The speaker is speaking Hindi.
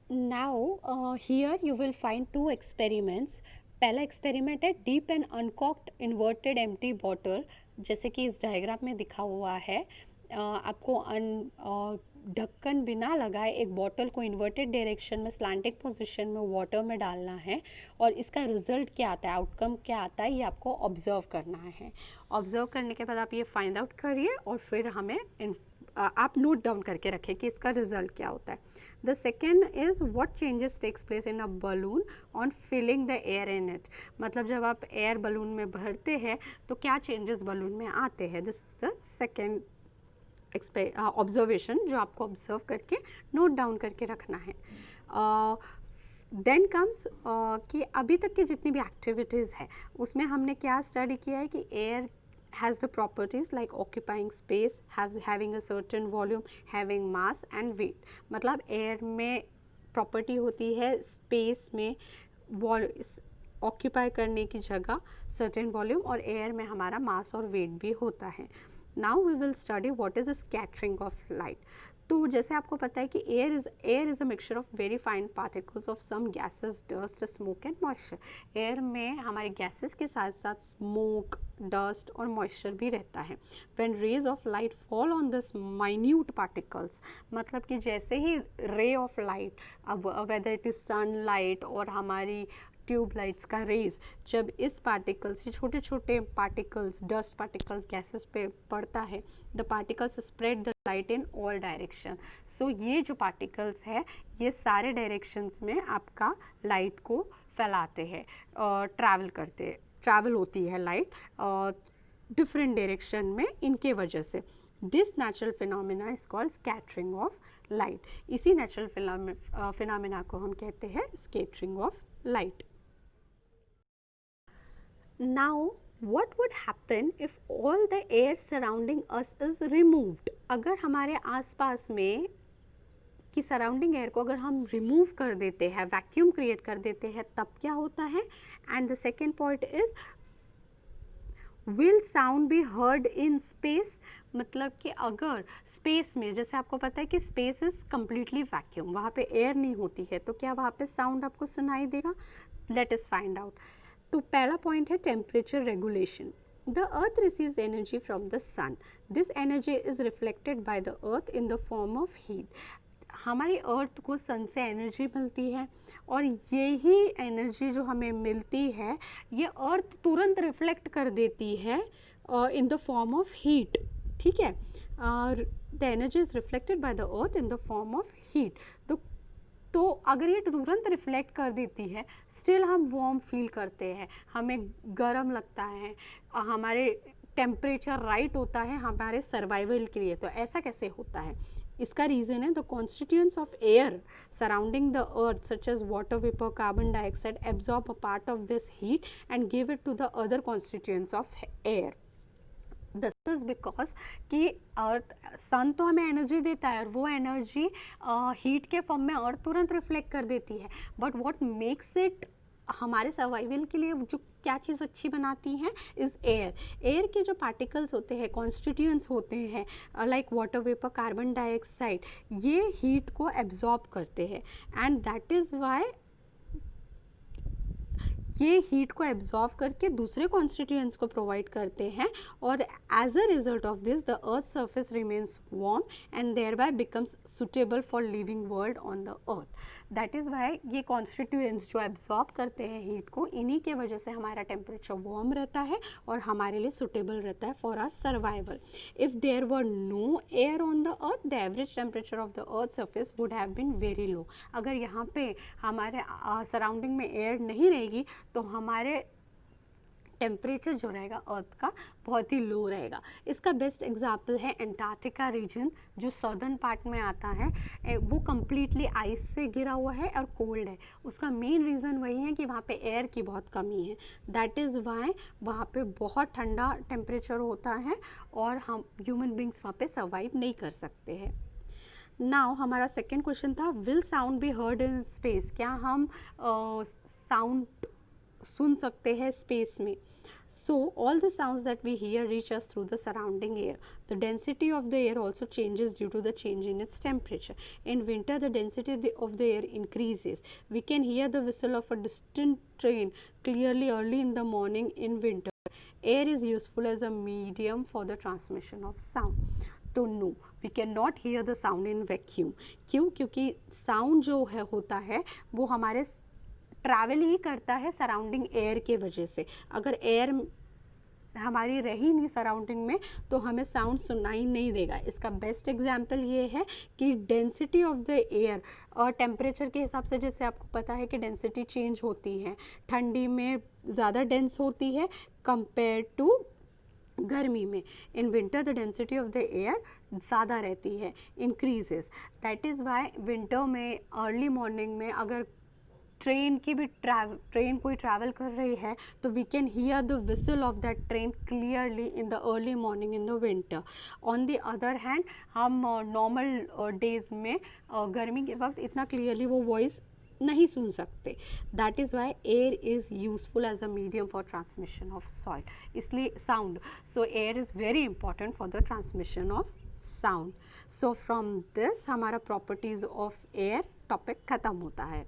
Now here you will find two experiments. पहला एक्सपेरिमेंट है deep and uncorked inverted empty bottle, जैसे कि इस डायग्राम में दिखा हुआ है। आपको ढक्कन बिना लगाए एक बॉटल को इन्वर्टेड डायरेक्शन में स्लैंटिंग पोजीशन में वाटर में डालना है, और इसका रिजल्ट क्या आता है, आउटकम क्या आता है, ये आपको ऑब्जर्व करना है। ऑब्जर्व करने के बाद आप ये फाइंड आउट करिए और फिर हमें आप नोट डाउन करके रखें कि इसका रिजल्ट क्या होता है। The second is what changes takes place in a balloon on filling the air in it. मतलब जब आप एयर बलून में भरते हैं तो क्या चेंजेस बलून में आते हैं। This is the second observation जो आपको ऑब्जर्व करके नोट डाउन करके रखना है। देन कम्स कि अभी तक की जितनी भी एक्टिविटीज़ है उसमें हमने क्या स्टडी किया है कि air has the properties like occupying space, having a certain volume, having mass and weight। मतलब एयर में प्रॉपर्टी होती है स्पेस में ऑक्यूपाई करने की जगह, सर्टेन वॉल्यूम, और एयर में हमारा मास और वेट भी होता है। Now we will study what is scattering of light. तो जैसे आपको पता है कि air is a mixture of very fine particles of some gases, dust, smoke and moisture. Air में हमारे गैसेस के साथ साथ स्मोक, डस्ट और मॉइस्चर भी रहता है। When rays of light fall on this minute particles, मतलब कि जैसे ही रे ऑफ लाइट, अब वेदर इट इज़ सनलाइट और हमारी ट्यूब लाइट्स का रेज जब इस पार्टिकल्स, ये छोटे छोटे पार्टिकल्स, डस्ट पार्टिकल्स गैसेस पे पड़ता है, the particles spread the light in all direction. So ये जो पार्टिकल्स है ये सारे डायरेक्शंस में आपका लाइट को फैलाते हैं, ट्रैवल होती है लाइट डिफरेंट डायरेक्शन में इनके वजह से। This natural phenomena is called scattering of light. इसी नेचुरल फिनोमिना को हम कहते हैं scattering of light. Now, what would happen if all the air surrounding us is removed? अगर हमारे आसपास में की सराउंडिंग एयर को अगर हम रिमूव कर देते हैं, वैक्यूम क्रिएट कर देते हैं, तब क्या होता है। And the second point is will sound be heard in space. मतलब कि अगर स्पेस में, जैसे आपको पता है कि स्पेस इज कम्प्लीटली वैक्यूम, वहाँ पे एयर नहीं होती है, तो क्या वहाँ पे साउंड आपको सुनाई देगा। Let us find out. तो पहला पॉइंट है temperature regulation. The earth receives energy from the sun. This energy is reflected by the earth in the form of heat. हमारी अर्थ को सन से एनर्जी मिलती है, और यही एनर्जी जो हमें मिलती है ये अर्थ तुरंत रिफ्लेक्ट कर देती है इन द फॉर्म ऑफ हीट। ठीक है, the energy is reflected by the earth in the form of heat. तो अगर ये तुरंत रिफ्लेक्ट कर देती है, स्टिल हम वार्म फील करते हैं, हमें गर्म लगता है, हमारे टेम्परेचर राइट होता है हमारे सर्वाइवल के लिए। तो ऐसा कैसे होता है, इसका रीज़न है the constituents of air surrounding the earth such as water vapour, carbon dioxide absorb a part of this heat and give it to the other constituents of air. This is because कि अर्थ, सन तो हमें एनर्जी देता है और वो एनर्जी हीट के फॉर्म में अर्थ तुरंत रिफ्लेक्ट कर देती है। बट व्हाट मेक्स इट हमारे सर्वाइवल के लिए जो क्या चीज़ अच्छी बनाती हैं इज़ एयर। एयर के जो पार्टिकल्स होते हैं, कॉन्स्टिट्यूएंट्स होते हैं like water vapour, carbon dioxide, ये हीट को एब्जॉर्ब करते हैं, एंड दैट इज़ वाई ये हीट को एब्जॉर्व करके दूसरे कॉन्स्टिट्यूएंट्स को प्रोवाइड करते हैं, और as a result of this the earth surface remains warm and thereby becomes suitable for living world on the earth. That is why ये कॉन्स्टिट्यूएंट्स जो एब्जॉर्ब करते हैं हीट को, इन्हीं के वजह से हमारा टेम्परेचर वार्म रहता है और हमारे लिए सुटेबल रहता है for our survival. If there were no air on the earth, the average temperature of the earth surface would have been very low. अगर यहाँ पे हमारे सराउंडिंग में एयर नहीं रहेगी तो हमारे टेम्परेचर जो रहेगा अर्थ का बहुत ही लो रहेगा। इसका बेस्ट एग्जाम्पल है एंटार्क्टिका रीजन जो सदर्न पार्ट में आता है। वो कम्प्लीटली आइस से घिरा हुआ है और कोल्ड है। उसका मेन रीज़न वही है कि वहाँ पे एयर की बहुत कमी है। दैट इज़ वाई वहाँ पे बहुत ठंडा टेम्परेचर होता है और हम ह्यूमन बींग्स वहाँ पे सर्वाइव नहीं कर सकते हैं। नाउ हमारा सेकेंड क्वेश्चन था will sound be heard in space. क्या हम साउंड सुन सकते हैं स्पेस में। So all the sounds that we hear reach us through the surrounding air. The density of the air also changes due to the change in its temperature. In winter, the density of the air increases. We can hear the whistle of a distant train clearly early in the morning in winter. Air is useful as a medium for the transmission of sound. तो no, we can not hear the sound in vacuum. क्यों? क्योंकि साउंड जो है होता है वो हमारे ट्रैवल ही करता है सराउंडिंग एयर के वजह से. अगर एयर हमारी रही नहीं सराउंडिंग में तो हमें साउंड सुनाई नहीं देगा. इसका बेस्ट एग्जांपल ये है कि डेंसिटी ऑफ द एयर और टेम्परेचर के हिसाब से, जैसे आपको पता है कि डेंसिटी चेंज होती है, ठंडी में ज़्यादा डेंस होती है कंपेयर टू गर्मी में. In winter the density of the air ज़्यादा रहती है, increases. That is why winter में अर्ली मॉर्निंग में अगर ट्रेन कोई ट्रैवल कर रही है तो we can hear the whistle of that train clearly in the early morning in the winter. On the other hand हम नॉर्मल डेज में गर्मी के वक्त इतना क्लियरली वो वॉइस नहीं सुन सकते. That is why air is useful as a medium for transmission of soil, इसलिए sound. So air is very important for the transmission of sound. So from this हमारा प्रॉपर्टीज़ ऑफ एयर टॉपिक ख़त्म होता है.